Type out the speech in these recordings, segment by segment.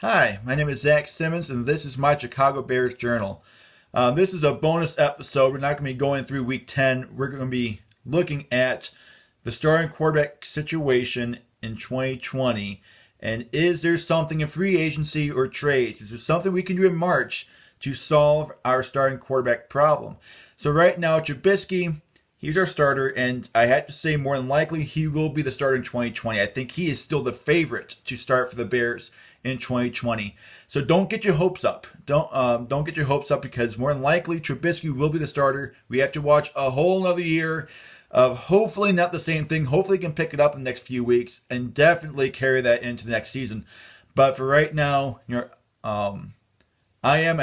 Hi, my name is Zach Simmons, and this is my Chicago Bears Journal. This is a bonus episode. We're not going to be going through Week 10. We're going to be looking at the starting quarterback situation in 2020. And is there something in free agency or trades? Is there something we can do in March to solve our starting quarterback problem? So right now, Trubisky, he's our starter, and I have to say more than likely he will be the starter in 2020. I think he is still the favorite to start for the Bears in 2020. So don't get your hopes up. Don't get your hopes up because more than likely Trubisky will be the starter. We have to watch a whole another year of hopefully not the same thing. Hopefully he can pick it up in the next few weeks and definitely carry that into the next season. But for right now, I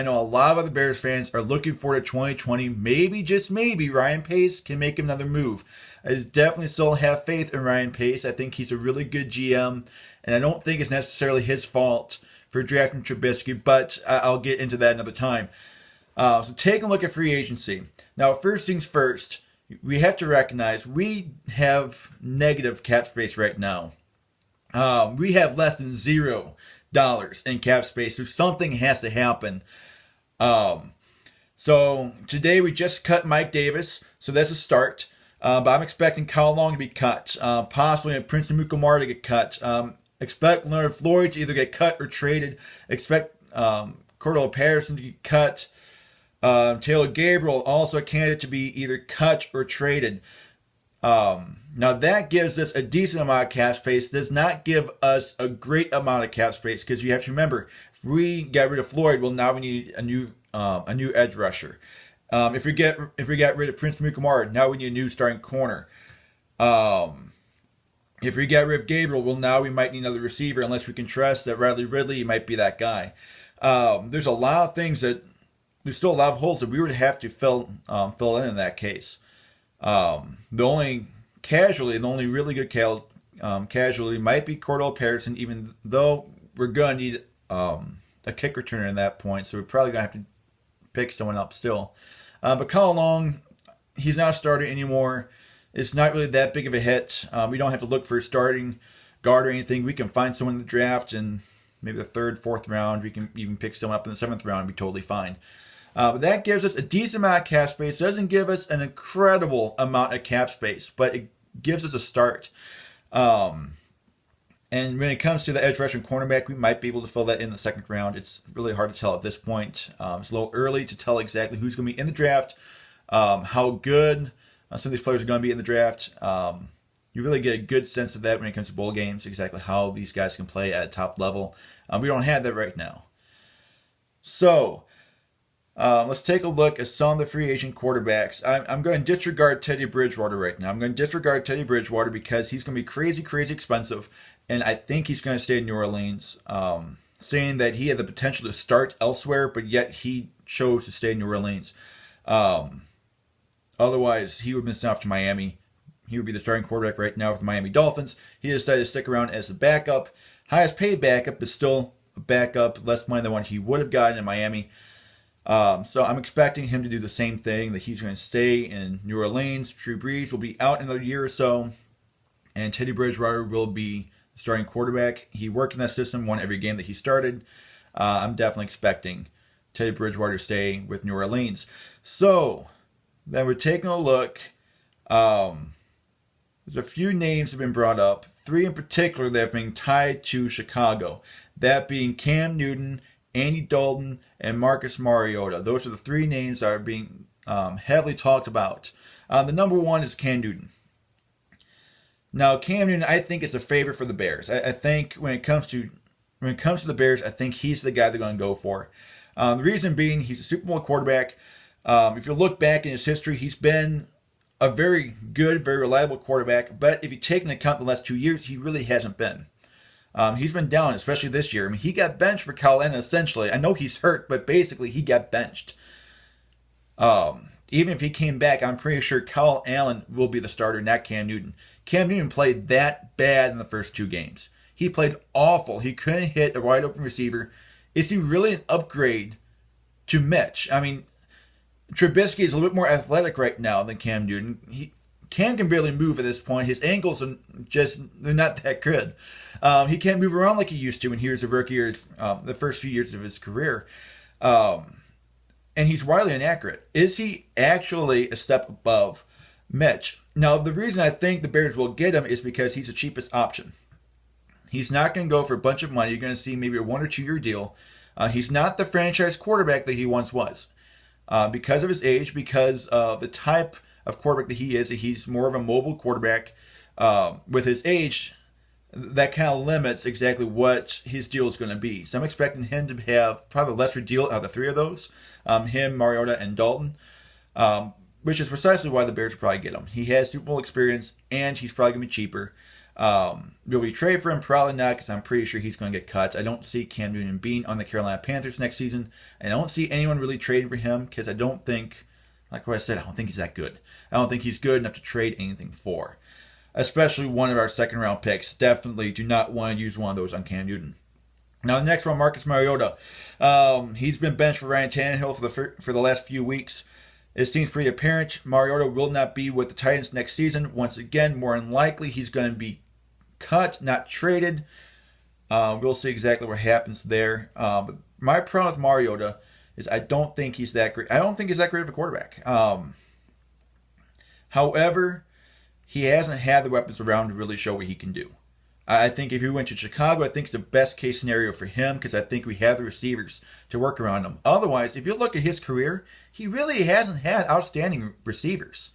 know a lot of other Bears fans are looking forward to 2020. Maybe, just maybe, Ryan Pace can make another move. I definitely still have faith in Ryan Pace. I think he's a really good GM, and I don't think it's necessarily his fault for drafting Trubisky, but I'll get into that another time. So take a look at free agency. Now, first things first, we have to recognize we have negative cap space right now. We have less than $0 in cap space, so something has to happen. So today we just cut Mike Davis, so that's a start. But I'm expecting Kyle Long to be cut, possibly Prince Mukamara to get cut. Expect Leonard Floyd to either get cut or traded. Expect Cordell Patterson to get cut. Taylor Gabriel, also a candidate to be either cut or traded. Now that gives us a decent amount of cap space. Does not give us a great amount of cap space because you have to remember, if we get rid of Floyd, well, now we need a new edge rusher. If we get rid of Prince Mukamara, now we need a new starting corner. If we get rid of Gabriel, well, now we might need another receiver unless we can trust that Riley Ridley might be that guy. There's a lot of things that there's still a lot of holes that we would have to fill in that case. The only really good casualty might be Cordell Patterson, even though we're going to need a kick returner in that point, so we're probably going to have to pick someone up still. But Kyle Long, he's not a starter anymore. It's not really that big of a hit. We don't have to look for a starting guard or anything. We can find someone in the draft in maybe the third, fourth round. We can even pick someone up in the seventh round and be totally fine. But that gives us a decent amount of cap space. It doesn't give us an incredible amount of cap space, but it gives us a start. And when it comes to the edge rusher and cornerback, we might be able to fill that in the second round. It's really hard to tell at this point. It's a little early to tell exactly who's going to be in the draft, how good some of these players are going to be in the draft. You really get a good sense of that when it comes to bowl games, exactly how these guys can play at a top level. We don't have that right now. So let's take a look at some of the free agent quarterbacks. I'm going to disregard Teddy Bridgewater right now. I'm going to disregard Teddy Bridgewater because he's going to be crazy, crazy expensive, and I think he's going to stay in New Orleans, saying that he had the potential to start elsewhere, but yet he chose to stay in New Orleans. Otherwise, he would have been sent off to Miami. He would be the starting quarterback right now for the Miami Dolphins. He decided to stick around as a backup. Highest paid backup, but still a backup, less money than what he would have gotten in Miami. So I'm expecting him to do the same thing, that he's going to stay in New Orleans. Drew Brees will be out in another year or so, and Teddy Bridgewater will be the starting quarterback. He worked in that system, won every game that he started. I'm definitely expecting Teddy Bridgewater to stay with New Orleans. So then we're taking a look. There's a few names that have been brought up, three in particular that have been tied to Chicago, that being Cam Newton, Andy Dalton, and Marcus Mariota. Those are the three names that are being heavily talked about. The number one is Cam Newton. Now, Cam Newton, I think, is a favorite for the Bears. I think when it comes to the Bears, I think he's the guy they're going to go for. The reason being, he's a Super Bowl quarterback. If you look back in his history, he's been a very good, very reliable quarterback. But if you take into account the last 2 years, he really hasn't been. He's been down, especially this year. I mean, he got benched for Kyle Allen, essentially. I know he's hurt, but basically he got benched. Even if he came back, I'm pretty sure Kyle Allen will be the starter, not Cam Newton. Cam Newton played that bad in the first two games. He played awful. He couldn't hit a wide open receiver. Is he really an upgrade to Mitch? I mean, Trubisky is a little bit more athletic right now than Cam Newton. Cam can barely move at this point. His ankles are they're not that good. He can't move around like he used to when he was a rookie or the first few years of his career. And he's wildly inaccurate. Is he actually a step above Mitch? Now, the reason I think the Bears will get him is because he's the cheapest option. He's not going to go for a bunch of money. You're going to see maybe a 1 or 2 year deal. He's not the franchise quarterback that he once was. Because of his age, because of the type of quarterback that he is, he's more of a mobile quarterback. With his age, that kind of limits exactly what his deal is going to be. So I'm expecting him to have probably the lesser deal out of the three of those. Him, Mariota, and Dalton. Which is precisely why the Bears will probably get him. He has Super Bowl experience, and he's probably going to be cheaper. Will we trade for him? Probably not, because I'm pretty sure he's going to get cut. I don't see Cam Newton being on the Carolina Panthers next season. I don't see anyone really trading for him, because I don't think, like what I said, I don't think he's that good. I don't think he's good enough to trade anything for. Especially one of our second-round picks. Definitely do not want to use one of those on Cam Newton. Now, the next one, Marcus Mariota. He's been benched for Ryan Tannehill for the last few weeks. It seems pretty apparent Mariota will not be with the Titans next season. Once again, more than likely, he's going to be cut, not traded. We'll see exactly what happens there. But my problem with Mariota is I don't think he's that great. I don't think he's that great of a quarterback. However, he hasn't had the weapons around to really show what he can do. I think if he went to Chicago, I think it's the best case scenario for him because I think we have the receivers to work around him. Otherwise, if you look at his career, he really hasn't had outstanding receivers.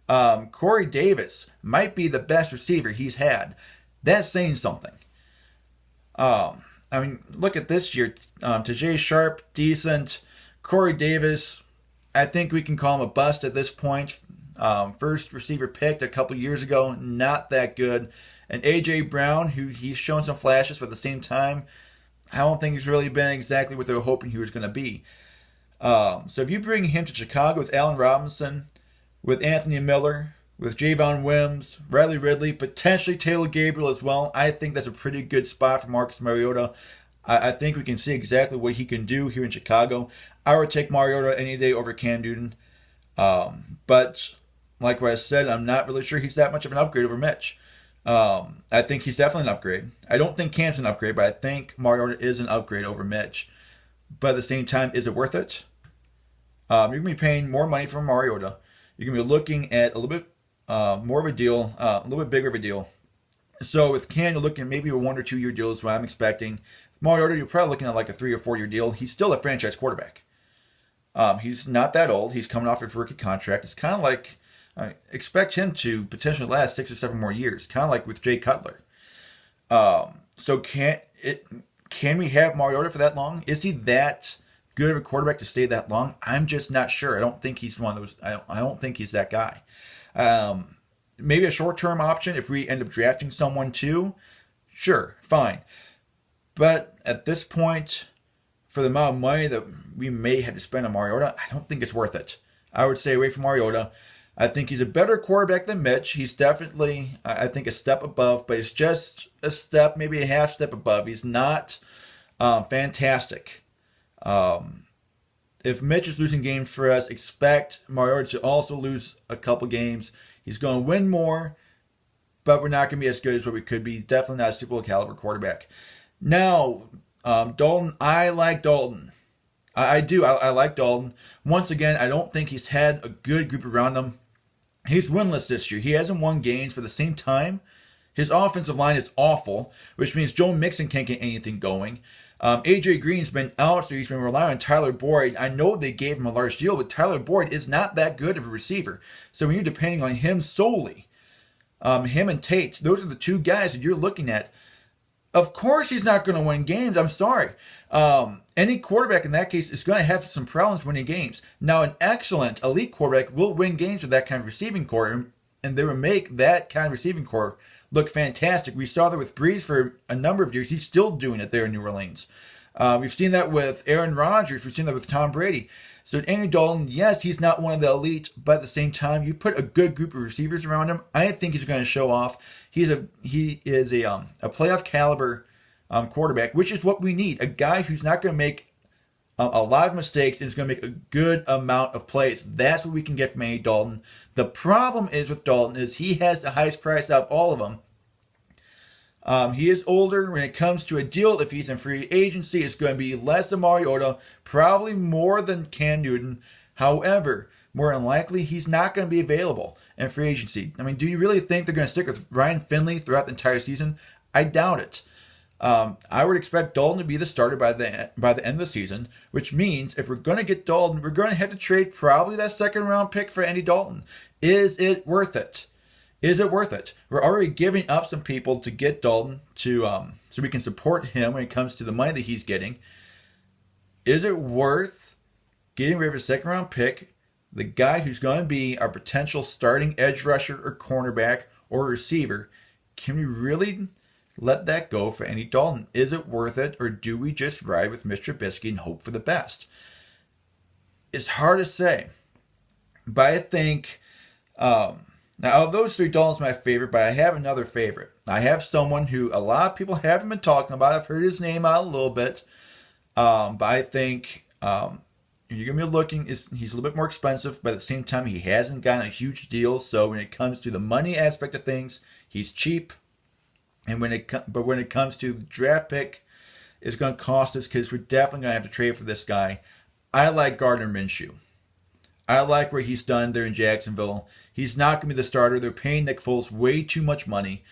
Corey Davis might be the best receiver he's had. That's saying something. I mean, look at this year. Tajay Sharp, decent. Corey Davis, I think we can call him a bust at this point. First receiver picked a couple years ago, not that good. And A.J. Brown, who he's shown some flashes, but at the same time, I don't think he's really been exactly what they were hoping he was going to be. So if you bring him to Chicago with Allen Robinson, with Anthony Miller, with Javon Wims, Riley Ridley, potentially Taylor Gabriel as well, I think that's a pretty good spot for Marcus Mariota. I think we can see exactly what he can do here in Chicago. I would take Mariota any day over Cam Newton. But like what I said, I'm not really sure he's that much of an upgrade over Mitch. I think he's definitely an upgrade. I don't think Cam's an upgrade, but I think Mariota is an upgrade over Mitch. But at the same time, is it worth it? You're going to be paying more money for Mariota. You're going to be looking at a little bit more of a deal, a little bit bigger of a deal. So with Cam, you're looking at maybe a 1 or 2 year deal is what I'm expecting. With Mariota, you're probably looking at like a 3 or 4 year deal. He's still a franchise quarterback. He's not that old. He's coming off his rookie contract. It's kind of like, I expect him to potentially last 6 or 7 more years, kind of like with Jay Cutler. So can we have Mariota for that long? Is he that good of a quarterback to stay that long? I'm just not sure. I don't think he's one of those. I don't think he's that guy. Maybe a short-term option if we end up drafting someone too. Sure, fine. But at this point, for the amount of money that we may have to spend on Mariota, I don't think it's worth it. I would stay away from Mariota. I think he's a better quarterback than Mitch. He's definitely, I think, a step above, but he's just a step, maybe a half step above. He's not fantastic. If Mitch is losing games for us, expect Mariota to also lose a couple games. He's going to win more, but we're not going to be as good as what we could be. Definitely not a Super Bowl caliber quarterback. Now, Dalton, I like Dalton. I do. I like Dalton. Once again, I don't think he's had a good group around him. He's winless this year. He hasn't won games, but at the same time, his offensive line is awful, which means Joe Mixon can't get anything going. A.J. Green's been out, so he's been relying on Tyler Boyd. I know they gave him a large deal, but Tyler Boyd is not that good of a receiver. So when you're depending on him solely, him and Tate, those are the two guys that you're looking at. Of course he's not going to win games. I'm sorry. Any quarterback in that case is going to have some problems winning games. Now, an excellent elite quarterback will win games with that kind of receiving core, and they will make that kind of receiving core look fantastic. We saw that with Breeze for a number of years. He's still doing it there in New Orleans. We've seen that with Aaron Rodgers. We've seen that with Tom Brady. So Andy Dalton, yes, he's not one of the elite, but at the same time, you put a good group of receivers around him, I think he's going to show off. He is a playoff caliber quarterback, which is what we need. A guy who's not going to make a lot of mistakes, and is going to make a good amount of plays. That's what we can get from Andy Dalton. The problem is with Dalton is he has the highest price out of all of them. He is older. When it comes to a deal, if he's in free agency, it's going to be less than Mariota, probably more than Cam Newton. However, more than likely, he's not going to be available in free agency. I mean, do you really think they're going to stick with Ryan Finley throughout the entire season? I doubt it. I would expect Dalton to be the starter by the end of the season, which means if we're going to get Dalton, we're going to have to trade probably that second round pick for Andy Dalton. Is it worth it? Is it worth it? We're already giving up some people to get Dalton to so we can support him when it comes to the money that he's getting. Is it worth getting rid of a second round pick, the guy who's going to be our potential starting edge rusher or cornerback or receiver? Can we really let that go for Andy Dalton? Is it worth it, or do we just ride with Mr. Trubisky and hope for the best? It's hard to say, but I think now of those three, Dalton's my favorite, but I have another favorite. I have someone who a lot of people haven't been talking about. I've heard his name out a little bit, but I think you're going to be looking, he's a little bit more expensive, but at the same time, he hasn't gotten a huge deal. So when it comes to the money aspect of things, he's cheap. And when it comes to the draft pick, it's going to cost us because we're definitely going to have to trade for this guy. I like Gardner Minshew. I like what he's done there in Jacksonville. He's not going to be the starter. They're paying Nick Foles way too much money.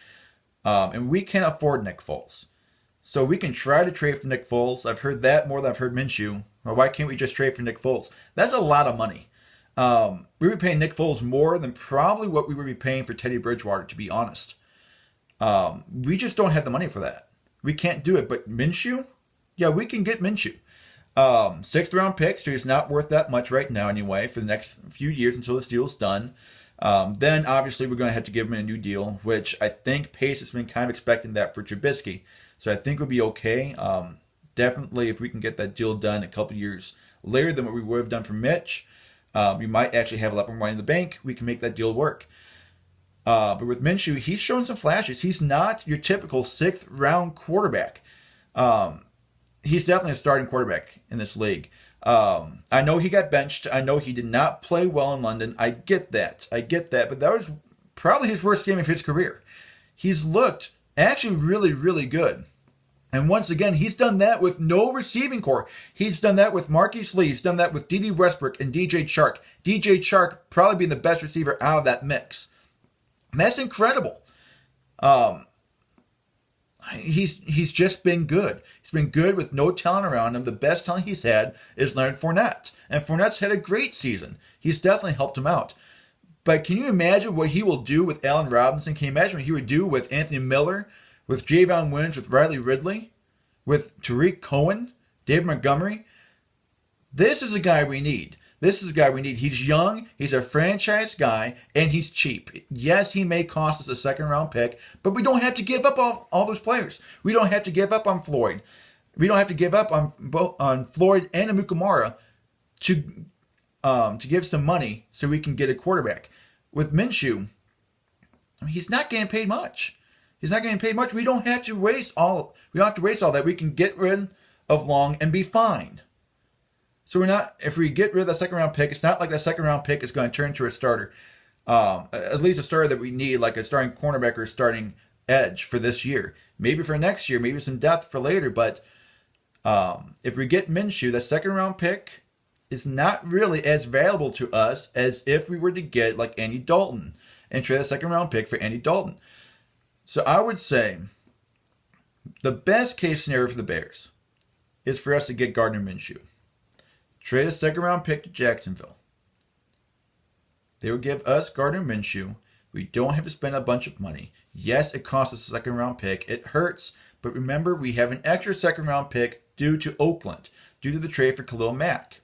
And we can't afford Nick Foles. So we can try to trade for Nick Foles. I've heard that more than I've heard Minshew. Or why can't we just trade for Nick Foles? That's a lot of money. We would be paying Nick Foles more than probably what we would be paying for Teddy Bridgewater, to be honest. We just don't have the money for that. We can't do it. But Minshew? Yeah, we can get Minshew. Sixth round pick, so he's not worth that much right now anyway for the next few years until this deal's done. Then obviously we're going to have to give him a new deal, which I think Pace has been kind of expecting that for Trubisky. So I think we'll be okay. Definitely if we can get that deal done a couple years later than what we would have done for Mitch, we might actually have a lot more money in the bank. We can make that deal work. But with Minshew, he's showing some flashes. He's not your typical sixth round quarterback. He's definitely a starting quarterback in this league. I know he got benched. I know he did not play well in London. I get that. But that was probably his worst game of his career. He's looked actually really, really good. And once again, he's done that with no receiving core. He's done that with Marquise Lee. He's done that with D.D. Westbrook and DJ Chark. DJ Chark probably being the best receiver out of that mix. And that's incredible. He's just been good. He's been good with no talent around him. The best talent he's had is Leonard Fournette. And Fournette's had a great season. He's definitely helped him out. But can you imagine what he will do with Allen Robinson? Can you imagine what he would do with Anthony Miller, with Javon Wims, with Riley Ridley, with Tariq Cohen, David Montgomery? This is a guy we need. He's young, he's a franchise guy, and he's cheap. Yes, he may cost us a second round pick, but we don't have to give up all those players. We don't have to give up on Floyd. We don't have to give up on Floyd and Amukamara to give some money so we can get a quarterback. With Minshew, he's not getting paid much. We don't have to waste all that. We can get rid of Long and be fine. So if we get rid of that second round pick, it's not like that second round pick is going to turn into a starter. At least a starter that we need, like a starting cornerback or starting edge for this year. Maybe for next year, maybe some depth for later. But if we get Minshew, that second round pick is not really as valuable to us as if we were to get like Andy Dalton and trade a second round pick for Andy Dalton. So I would say the best case scenario for the Bears is for us to get Gardner Minshew. Trade a second round pick to Jacksonville. They would give us Gardner Minshew. We don't have to spend a bunch of money. Yes, it costs us a second round pick. It hurts, but remember, we have an extra second round pick due to Oakland, due to the trade for Khalil Mack.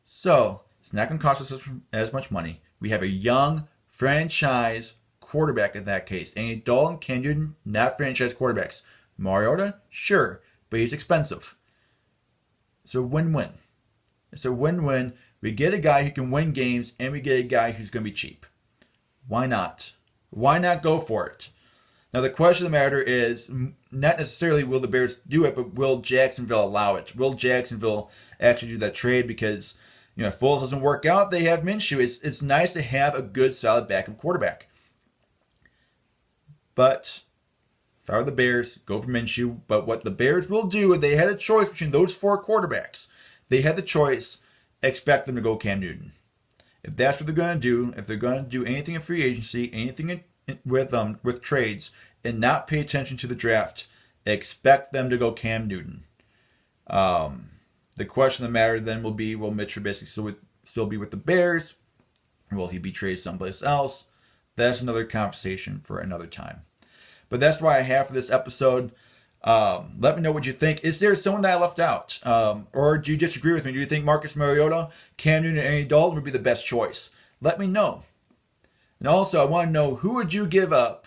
So, it's not going to cost us as much money. We have a young franchise quarterback in that case. Andy Dalton, Cam Newton, not franchise quarterbacks. Mariota, sure, but he's expensive. It's a win-win. We get a guy who can win games, and we get a guy who's going to be cheap. Why not? Why not go for it? Now, the question of the matter is not necessarily will the Bears do it, but will Jacksonville allow it? Will Jacksonville actually do that trade? Because, if Foles doesn't work out, they have Minshew. It's nice to have a good, solid backup quarterback. But if I were the Bears, go for Minshew. But what the Bears will do, if they had a choice between those 4 quarterbacks, they had the choice, expect them to go Cam Newton. If that's what they're going to do, if they're going to do anything in free agency, anything with trades, and not pay attention to the draft, expect them to go Cam Newton. The question of the matter then will be, will Mitch Trubisky still be with the Bears? Will he be traded someplace else? That's another conversation for another time. But that's why I have for this episode. Let me know what you think. Is there someone that I left out? Or do you disagree with me? Do you think Marcus Mariota, Cam Newton, and Andy Dalton would be the best choice? Let me know. And also, I want to know, who would you give up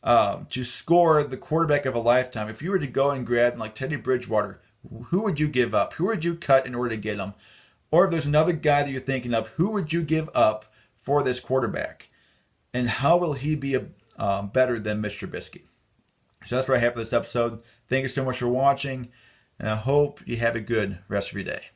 to score the quarterback of a lifetime? If you were to go and grab like Teddy Bridgewater, who would you give up? Who would you cut in order to get him? Or if there's another guy that you're thinking of, who would you give up for this quarterback? And how will he be better than Mr. Trubisky? So that's what I have for this episode. Thank you so much for watching, and I hope you have a good rest of your day.